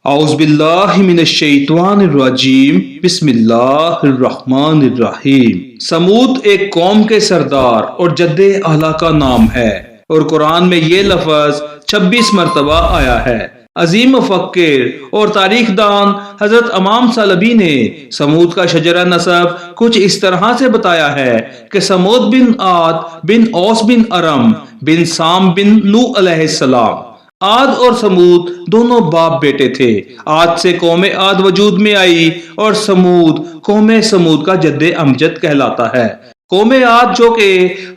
اعوذ باللہ من الشیطان الرجیم بسم اللہ الرحمن الرحیم۔ سمود ایک قوم کے سردار اور جد اعلیٰ کا نام ہے اور قرآن میں یہ لفظ 26 مرتبہ آیا ہے۔ عظیم مفکر اور تاریخ دان حضرت امام سالبی نے سمود کا شجرہ نسب کچھ اس طرح سے بتایا ہے کہ سمود بن عاد بن اوس بن ارم بن سام بن نوح علیہ السلام۔ عاد اور سمود دونوں باپ بیٹے تھے۔ عاد سے قوم عاد وجود میں آئی اور سمود قوم سمود کا جد امجد کہلاتا ہے۔ قوم عاد جو کہ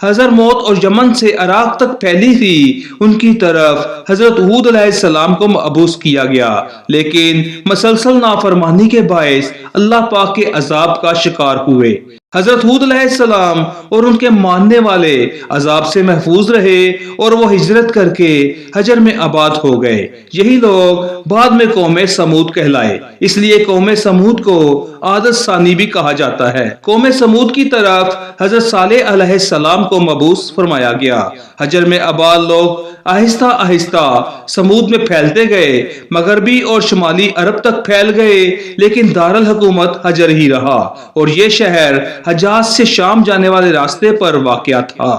حضر موت اور یمن سے عراق تک پھیلی تھی، ان کی طرف حضرت ہود علیہ السلام کو مبعوث کیا گیا، لیکن مسلسل نافرمانی کے باعث اللہ پاک کے عذاب کا شکار ہوئے۔ حضرت ہود علیہ السلام اور ان کے ماننے والے عذاب سے محفوظ رہے اور وہ ہجرت کر کے حجر میں آباد ہو گئے۔ یہی لوگ بعد میں قوم سمود کہلائے، اس لیے قوم سمود کو عاد ثانی بھی کہا جاتا ہے۔ قوم سمود کی طرف حضرت صالح علیہ السلام کو مبعوث فرمایا گیا۔ حجر میں آباد لوگ آہستہ آہستہ سمود میں پھیلتے گئے، مغربی اور شمالی عرب تک پھیل گئے، لیکن دارالحکومت حجر ہی رہا اور یہ شہر حجاز سے شام جانے والے راستے پر واقع تھا۔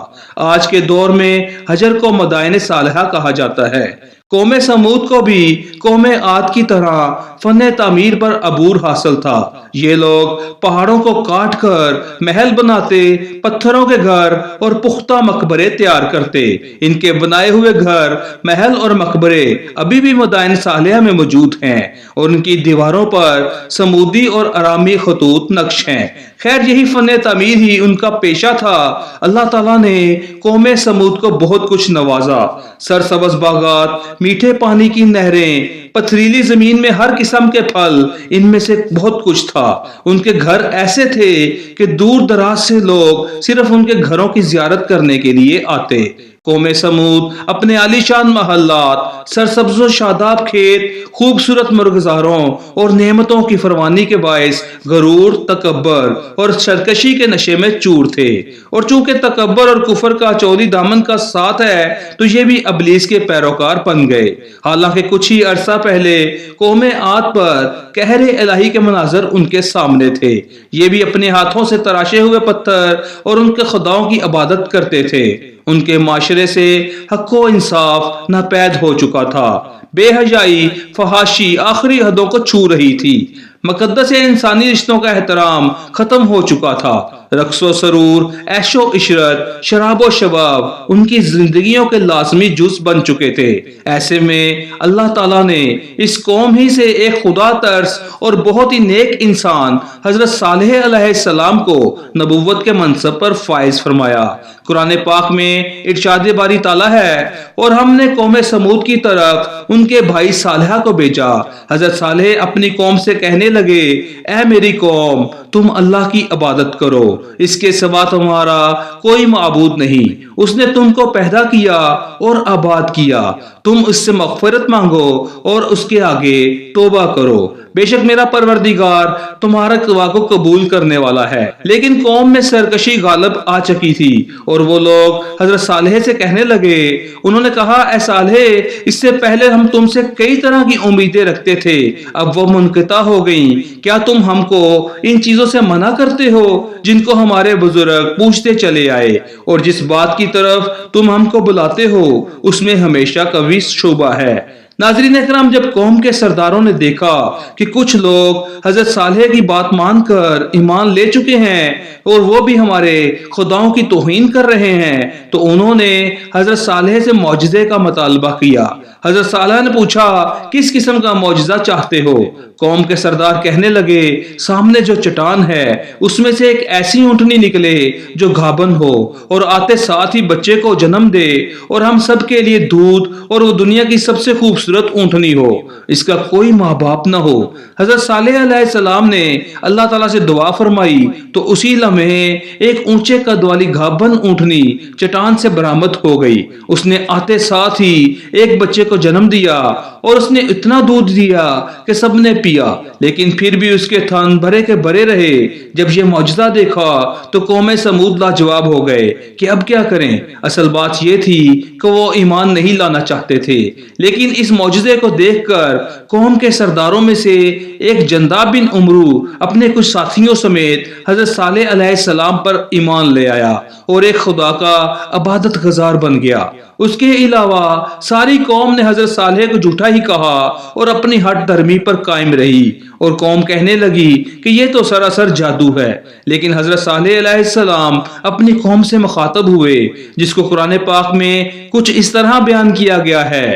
آج کے دور میں حجر کو مدائن صالحہ کہا جاتا ہے۔ قوم سمود کو بھی قوم عاد کی طرح فن تعمیر پر عبور حاصل تھا۔ یہ لوگ پہاڑوں کو کاٹ کر محل بناتے، پتھروں کے گھر اور پختہ مقبرے تیار کرتے۔ ان کے بنائے ہوئے گھر، محل اور مقبرے ابھی بھی مدائن صالحہ میں موجود ہیں اور ان کی دیواروں پر سمودی اور ارامی خطوط نقش ہیں۔ خیر، یہی فن تعمیر ہی ان کا پیشہ تھا۔ اللہ تعالیٰ نے قوم سمود کو بہت کچھ نوازا۔ سرسبز باغات، میٹھے پانی کی نہریں، پتھریلی زمین میں ہر قسم کے پھل، ان میں سے بہت کچھ تھا۔ ان کے گھر ایسے تھے کہ دور دراز سے لوگ صرف ان کے گھروں کی زیارت کرنے کے لیے آتے۔ قوم سمود اپنے عالی شان محلات، سرسبز و شاداب کھیت، خوبصورت مرغزاروں اور نعمتوں کی فراوانی کے باعث غرور، تکبر اور سرکشی کے نشے میں چور تھے، اور چونکہ تکبر اور کفر کا چولی دامن کا ساتھ ہے تو یہ بھی ابلیس کے پیروکار بن گئے۔ حالانکہ کچھ ہی عرصہ پہلے قوم عاد پر قہر الہی کے مناظر ان کے سامنے تھے۔ یہ بھی اپنے ہاتھوں سے تراشے ہوئے پتھر اور ان کے خداؤں کی عبادت کرتے تھے۔ ان کے معاشرے سے حق و انصاف ناپید ہو چکا تھا۔ بے حیائی، فحاشی آخری حدوں کو چھو رہی تھی۔ مقدس انسانی رشتوں کا احترام ختم ہو چکا تھا۔ رقص و سرور، عیش و عشرت، شراب و شباب ان کی زندگیوں کے لازمی جز بن چکے تھے۔ ایسے میں اللہ تعالیٰ نے اس قوم ہی سے ایک خدا ترس اور بہت ہی نیک انسان حضرت صالح علیہ السلام کو نبوت کے منصب پر فائز فرمایا۔ قرآن پاک میں ارشاد باری تعالیٰ ہے، اور ہم نے قوم سمود کی طرف ان کے بھائی صالحہ کو بھیجا۔ حضرت صالح اپنی قوم سے کہنے لگے، اے میری قوم، تم اللہ کی عبادت کرو، اس کے سوا تمہارا کوئی معبود نہیں۔ اس نے تم کو پیدا کیا اور آباد کیا، تم اس سے مغفرت مانگو اور اس کے آگے توبہ کرو، بے شک میرا پروردگار تمہارا توبہ کو قبول کرنے والا ہے۔ لیکن قوم میں سرکشی غالب آ چکی تھی اور وہ لوگ حضرت صالح سے کہنے لگے، انہوں نے کہا، اے صالح، اس سے پہلے ہم تم سے کئی طرح کی امیدیں رکھتے تھے، اب وہ منقطع ہو گئیں۔ کیا تم ہم کو ان چیزوں سے منع کرتے ہو جن کو ہمارے بزرگ پوچھتے چلے آئے، اور جس بات کی طرف تم ہم کو بلاتے ہو اس میں ہمیشہ قوی شبہ ہے۔ ناظرین اکرام، جب قوم کے سرداروں نے دیکھا کہ کچھ لوگ حضرت صالح کی بات مان کر ایمان لے چکے ہیں اور وہ بھی ہمارے خداؤں کی توہین کر رہے ہیں، تو انہوں نے حضرت صالح سے معجزے کا مطالبہ کیا۔ حضرت صالح نے پوچھا، کس قسم کا معجزہ چاہتے ہو؟ قوم کے سردار کہنے لگے، سامنے جو چٹان ہے اس میں سے ایک ایسی اونٹنی نکلے جو گھابن ہو اور آتے ساتھ ہی بچے کو جنم دے، اور ہم سب کے لیے دودھ، اور وہ دنیا کی سب سے خوبصورت اونٹنی ہو، اس کا کوئی ماں باپ نہ ہو۔ حضرت صالح علیہ السلام نے اللہ تعالیٰ سے دعا فرمائی تو اسی لمحے ایک اونچے قد والی گھابن اونٹنی چٹان سے برآمد ہو گئی۔ اس نے آتے ساتھ ہی ایک بچے کو کو جنم دیا اور اس نے اتنا دودھ دیا کہ سب نے پیا، لیکن پھر بھی اس کے تھن بھرے کے بھرے رہے۔ جب یہ معجزہ دیکھا تو قوم سمود لاجواب ہو گئے کہ اب کیا کریں۔ اصل بات یہ تھی کہ وہ ایمان نہیں لانا چاہتے تھے، لیکن اس معجزے کو دیکھ کر قوم کے سرداروں میں سے ایک جنداب بن عمرو اپنے کچھ ساتھیوں سمیت حضرت صالح علیہ السلام پر ایمان لے آیا اور ایک خدا کا عبادت گزار بن گیا۔ اس کے علاوہ ساری قوم نے حضرت صالح کو جھوٹا ہی کہا اور اپنی ہٹ دھرمی پر قائم رہی، اور قوم کہنے لگی کہ یہ تو سراسر جادو ہے۔ لیکن حضرت صالح علیہ السلام اپنی قوم سے مخاطب ہوئے، جس کو قرآن پاک میں کچھ اس طرح بیان کیا گیا ہے: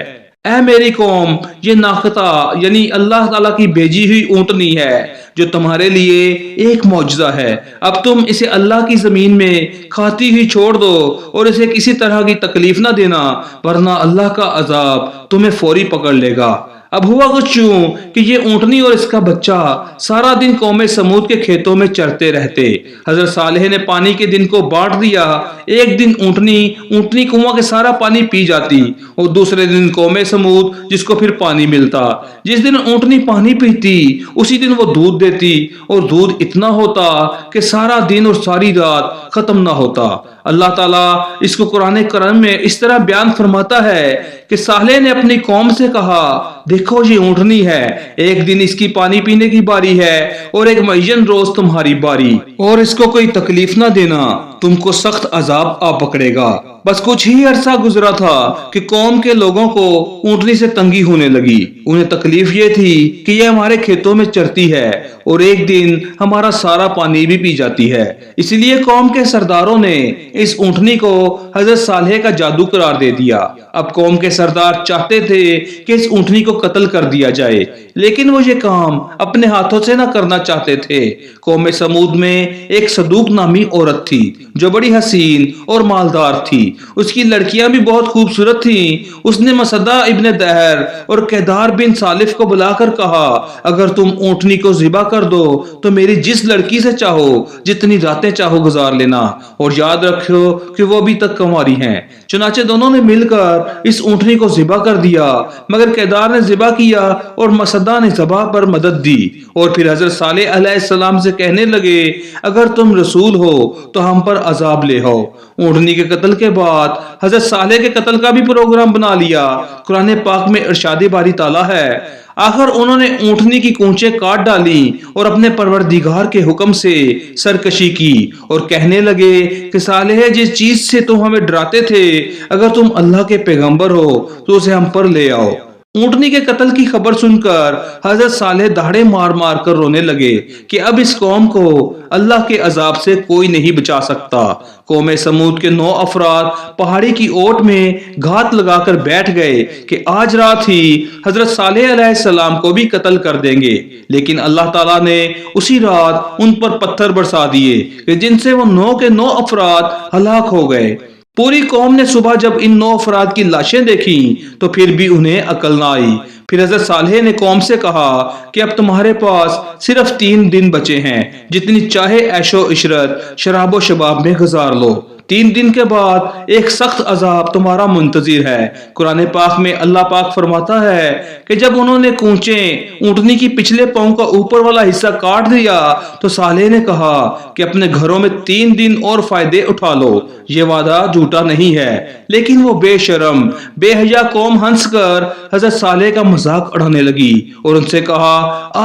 اے میری قوم، یہ ناقطہ یعنی اللہ تعالیٰ کی بھیجی ہوئی اونٹنی ہے جو تمہارے لیے ایک معجزہ ہے۔ اب تم اسے اللہ کی زمین میں کھاتی ہوئی چھوڑ دو اور اسے کسی طرح کی تکلیف نہ دینا، ورنہ اللہ کا عذاب تمہیں فوری پکڑ لے گا۔ اب ہوا کچھ یوں کہ یہ اونٹنی اور اس کا بچہ سارا دن قوم سمود کے کھیتوں میں چرتے رہتے۔ حضرت صالح نے پانی کے دن کو بانٹ دیا۔ ایک دن اونٹنی کنواں کے سارا پانی پی جاتی اور دوسرے دن قوم سمود جس کو پھر پانی ملتا۔ جس دن اونٹنی پانی پیتی اسی دن وہ دودھ دیتی، اور دودھ اتنا ہوتا کہ سارا دن اور ساری رات ختم نہ ہوتا۔ اللہ تعالیٰ اس کو قرآن کریم میں اس طرح بیان فرماتا ہے کہ صالح نے اپنی قوم سے کہا: دیکھو یہ اونٹنی ہے، ایک دن اس کی پانی پینے کی باری ہے اور ایک معین روز تمہاری باری، اور اس کو کوئی تکلیف نہ دینا، تم کو سخت عذاب آ پکڑے گا۔ بس کچھ ہی عرصہ گزرا تھا کہ قوم کے لوگوں کو اونٹنی سے تنگی ہونے لگی۔ انہیں تکلیف یہ تھی کہ یہ ہمارے کھیتوں میں چرتی ہے اور ایک دن ہمارا سارا پانی بھی پی جاتی ہے۔ اس لیے قوم کے سرداروں نے اس اونٹنی کو حضرت صالح کا جادو قرار دے دیا۔ اب قوم کے سردار چاہتے تھے کہ اس اونٹنی کو قتل کر دیا جائے، لیکن وہ یہ کام اپنے ہاتھوں سے نہ کرنا چاہتے تھے۔ قوم سمود میں ایک صدوق نامی عورت تھی جو بڑی حسین اور مالدار تھی۔ اس کی لڑکیاں بھی بہت خوبصورت تھیں۔ اس نے مسدہ ابن دہر اور کیدار بن سالف کو بلا کر کہا: اگر تم اونٹنی کو ذبح کر دو تو میری جس لڑکی سے چاہو جتنی راتیں چاہو گزار لینا، اور یاد رکھو کہ وہ ابھی تک کنواری ہیں۔ چنانچہ دونوں نے مل کر اس اونٹنی کو ذبح کر دیا، مگر کیدار نے ذبح کیا اور مسدہ نے ذبح پر مدد دی، اور پھر حضرت صالح علیہ السلام سے کہنے لگے: اگر تم رسول ہو تو ہم پر عذاب لے ہو۔ اونٹنی کے قتل کے بعد حضرت صالح کے قتل کا بھی پروگرام بنا لیا۔ قرآن پاک میں ارشاد باری تعالیٰ ہے: آخر انہوں نے اونٹنی کی کونچیں کاٹ ڈالی اور اپنے پروردگار کے حکم سے سرکشی کی، اور کہنے لگے کہ صالح، جس چیز سے تم ہمیں ڈراتے تھے، اگر تم اللہ کے پیغمبر ہو تو اسے ہم پر لے آؤ۔ اونٹنی کے قتل کی خبر سن کر حضرت صالح دہاڑے مار مار کر رونے لگے کہ اب اس قوم کو اللہ کے عذاب سے کوئی نہیں بچا سکتا۔ قوم سمود کے 9 افراد پہاڑی کی اوٹ میں گھات لگا کر بیٹھ گئے کہ آج رات ہی حضرت صالح علیہ السلام کو بھی قتل کر دیں گے، لیکن اللہ تعالیٰ نے اسی رات ان پر پتھر برسا دیے کہ جن سے وہ 9 کے 9 افراد ہلاک ہو گئے۔ پوری قوم نے صبح جب ان 9 افراد کی لاشیں دیکھیں تو پھر بھی انہیں عقل نہ آئی۔ پھر حضرت صالح نے قوم سے کہا کہ اب تمہارے پاس صرف 3 دن بچے ہیں، جتنی چاہے عیش و عشرت شراب و شباب میں گزار لو۔ 3 دن کے بعد ایک سخت عذاب تمہارا منتظر ہے۔ قرآن پاک میں اللہ پاک فرماتا ہے کہ جب انہوں نے کونچیں اونٹنی کی پچھلے پاؤں کا اوپر والا حصہ کاٹ دیا تو صالح نے کہا کہ اپنے گھروں میں 3 دن اور فائدے اٹھا لو، یہ وعدہ جھوٹا نہیں ہے۔ لیکن وہ بے شرم بے حیا قوم ہنس کر حضرت صالح کا مذاق اڑانے لگی اور ان سے کہا: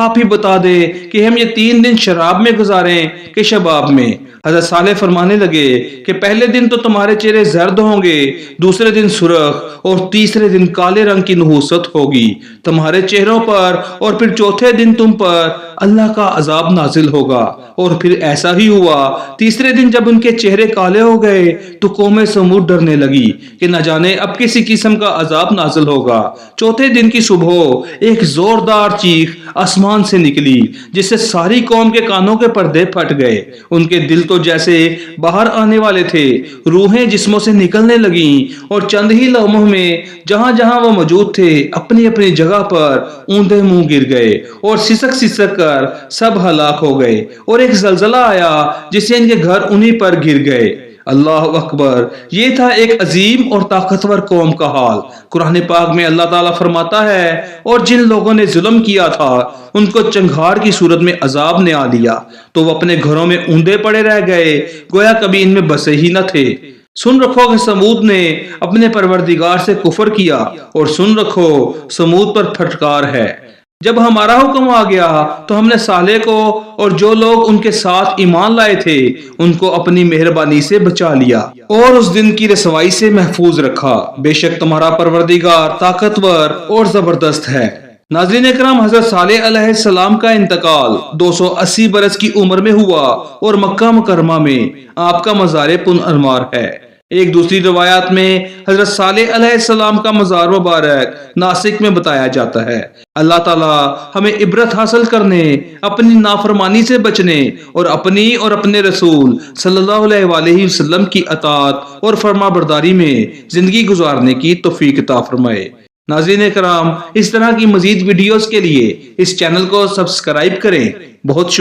آپ ہی بتا دے کہ ہم یہ 3 دن شراب میں گزاریں کہ شباب میں۔ حضرت صالح فرمانے لگے کہ پہلے دن تو تمہارے چہرے زرد ہوں گے، دوسرے دن سرخ، اور تیسرے دن کالے رنگ کی نحوست ہوگی تمہارے چہروں پر، اور پھر چوتھے دن تم پر اللہ کا عذاب نازل ہوگا۔ اور پھر ایسا ہی ہوا۔ تیسرے دن جب ان کے چہرے کالے ہو گئے تو قوم سمود ڈرنے لگی کہ نہ جانے اب کسی قسم کا عذاب نازل ہوگا۔ چوتھے دن کی صبح ایک زوردار چیخ آسمان سے نکلی جس سے ساری قوم کے کانوں کے پردے پھٹ گئے۔ ان کے دل تو جیسے باہر آنے والے تھے، روحیں جسموں سے نکلنے لگیں، اور چند ہی لمحوں میں جہاں جہاں وہ موجود تھے اپنی اپنی جگہ پر اوندے منہ گر گئے اور سسک سسک کر سب ہلاک ہو گئے، اور ایک زلزلہ آیا جس سے ان کے گھر انہی پر گر گئے۔ اللہ اکبر، یہ تھا ایک عظیم اور طاقتور قوم کا حال۔ قرآن پاک میں اللہ تعالیٰ فرماتا ہے، اور جن لوگوں نے ظلم کیا تھا ان کو چنگھار کی صورت میں عذاب نے آ لیا تو وہ اپنے گھروں میں اوندے پڑے رہ گئے، گویا کبھی ان میں بسے ہی نہ تھے۔ سن رکھو کہ سمود نے اپنے پروردگار سے کفر کیا، اور سن رکھو سمود پر پھٹکار ہے۔ جب ہمارا حکم آ گیا تو ہم نے صالح کو اور جو لوگ ان کے ساتھ ایمان لائے تھے ان کو اپنی مہربانی سے بچا لیا اور اس دن کی رسوائی سے محفوظ رکھا۔ بے شک تمہارا پروردگار طاقتور اور زبردست ہے۔ ناظرین اکرام، حضرت صالح علیہ السلام کا انتقال 280 برس کی عمر میں ہوا اور مکہ مکرمہ میں آپ کا مزار پنانوار ہے۔ ایک دوسری روایات میں حضرت صالح علیہ السلام کا مزار مبارک ناسک میں بتایا جاتا ہے۔ اللہ تعالیٰ ہمیں عبرت حاصل کرنے، اپنی نافرمانی سے بچنے اور اپنی اور اپنے رسول صلی اللہ علیہ وآلہ وسلم کی اطاعت اور فرما برداری میں زندگی گزارنے کی توفیق عطا فرمائے۔ ناظرین کرام، اس طرح کی مزید ویڈیوز کے لیے اس چینل کو سبسکرائب کریں۔ بہت شکریہ۔